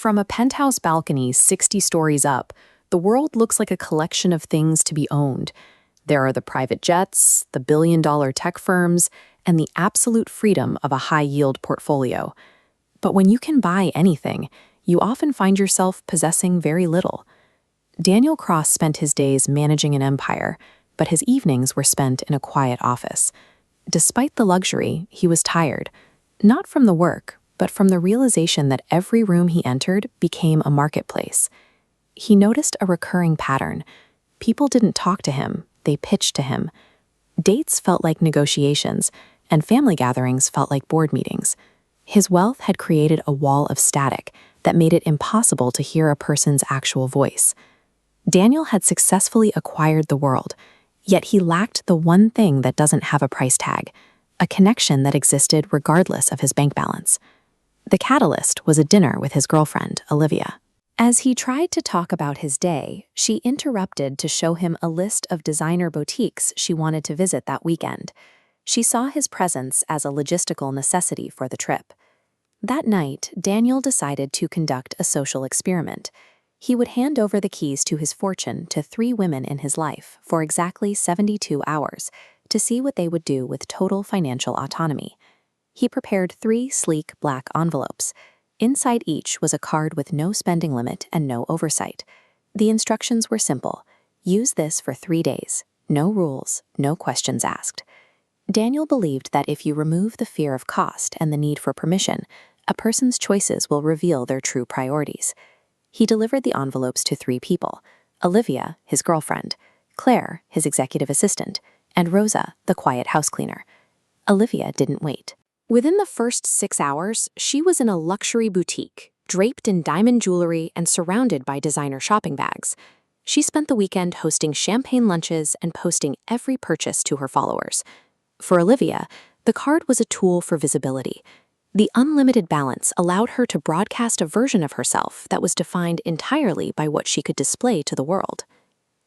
From a penthouse balcony 60 stories up, the world looks like a collection of things to be owned. There are the private jets, the billion-dollar tech firms, and the absolute freedom of a high-yield portfolio. But when you can buy anything, you often find yourself possessing very little. Daniel Cross spent his days managing an empire, but his evenings were spent in a quiet office. Despite the luxury, he was tired, not from the work, but from the realization that every room he entered became a marketplace. He noticed a recurring pattern. People didn't talk to him, they pitched to him. Dates felt like negotiations, and family gatherings felt like board meetings. His wealth had created a wall of static that made it impossible to hear a person's actual voice. Daniel had successfully acquired the world, yet he lacked the one thing that doesn't have a price tag, a connection that existed regardless of his bank balance. The catalyst was a dinner with his girlfriend, Olivia. As he tried to talk about his day, she interrupted to show him a list of designer boutiques she wanted to visit that weekend. She saw his presence as a logistical necessity for the trip. That night, Daniel decided to conduct a social experiment. He would hand over the keys to his fortune to 3 women in his life for exactly 72 hours to see what they would do with total financial autonomy. He prepared 3 sleek black envelopes. Inside each was a card with no spending limit and no oversight. The instructions were simple. Use this for 3 days. No rules, no questions asked. Daniel believed that if you remove the fear of cost and the need for permission, a person's choices will reveal their true priorities. He delivered the envelopes to 3 people: Olivia, his girlfriend; Claire, his executive assistant; and Rosa, the quiet house cleaner. Olivia didn't wait. Within the first 6 hours, she was in a luxury boutique, draped in diamond jewelry and surrounded by designer shopping bags. She spent the weekend hosting champagne lunches and posting every purchase to her followers. For Olivia, the card was a tool for visibility. The unlimited balance allowed her to broadcast a version of herself that was defined entirely by what she could display to the world.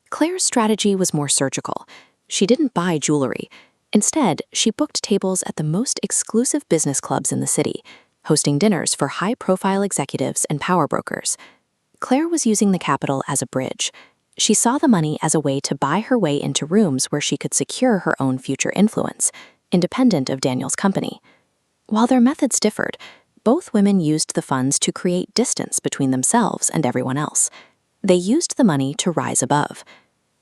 Claire's strategy was more surgical. She didn't buy jewelry. Instead, she booked tables at the most exclusive business clubs in the city, hosting dinners for high-profile executives and power brokers. Claire was using the capital as a bridge. She saw the money as a way to buy her way into rooms where she could secure her own future influence, independent of Daniel's company. While their methods differed, both women used the funds to create distance between themselves and everyone else. They used the money to rise above.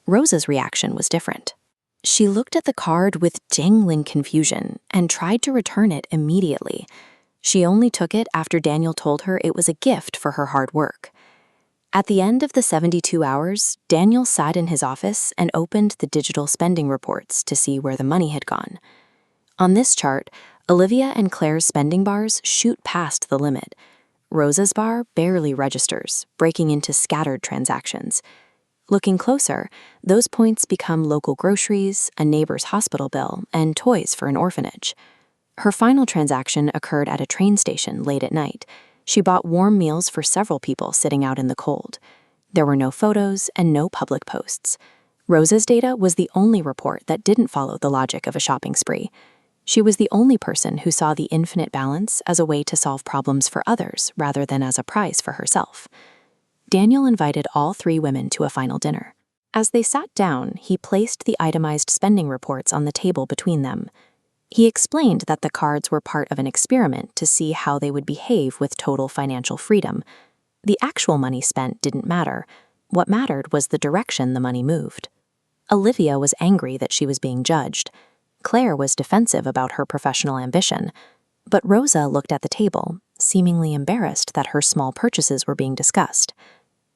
Rosa's reaction was different. She looked at the card with jangling confusion and tried to return it immediately. She only took it after Daniel told her it was a gift for her hard work. At the end of the 72 hours, Daniel sat in his office and opened the digital spending reports to see where the money had gone. On this chart, Olivia and Claire's spending bars shoot past the limit. Rosa's bar barely registers, breaking into scattered transactions. Looking closer, those points become local groceries, a neighbor's hospital bill, and toys for an orphanage. Her final transaction occurred at a train station late at night. She bought warm meals for several people sitting out in the cold. There were no photos and no public posts. Rosa's data was the only report that didn't follow the logic of a shopping spree. She was the only person who saw the infinite balance as a way to solve problems for others rather than as a prize for herself. Daniel invited all 3 women to a final dinner. As they sat down, he placed the itemized spending reports on the table between them. He explained that the cards were part of an experiment to see how they would behave with total financial freedom. The actual money spent didn't matter. What mattered was the direction the money moved. Olivia was angry that she was being judged. Claire was defensive about her professional ambition. But Rosa looked at the table, seemingly embarrassed that her small purchases were being discussed.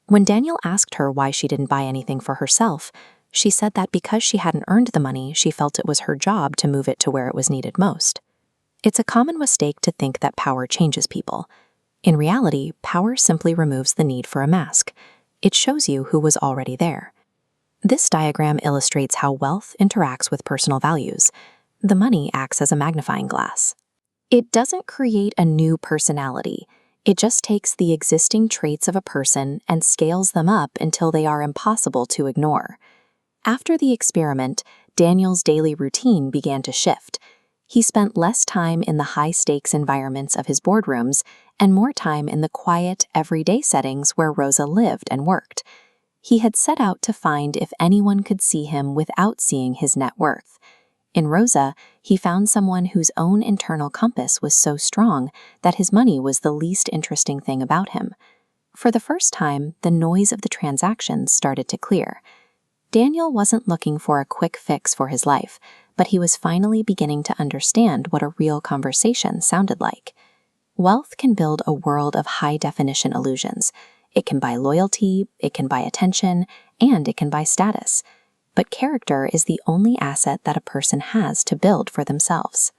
When Daniel asked her why she didn't buy anything for herself, she said that because she hadn't earned the money, she felt it was her job to move it to where it was needed most. It's a common mistake to think that power changes people. In reality, power simply removes the need for a mask. It shows you who was already there. This diagram illustrates how wealth interacts with personal values. The money acts as a magnifying glass. It doesn't create a new personality. It just takes the existing traits of a person and scales them up until they are impossible to ignore. After the experiment, Daniel's daily routine began to shift. He spent less time in the high-stakes environments of his boardrooms and more time in the quiet, everyday settings where Rosa lived and worked. He had set out to find if anyone could see him without seeing his net worth. In Rosa, he found someone whose own internal compass was so strong that his money was the least interesting thing about him. For the first time, the noise of the transactions started to clear. Daniel wasn't looking for a quick fix for his life, but he was finally beginning to understand what a real conversation sounded like. Wealth can build a world of high-definition illusions. It can buy loyalty, it can buy attention, and it can buy status. But character is the only asset that a person has to build for themselves.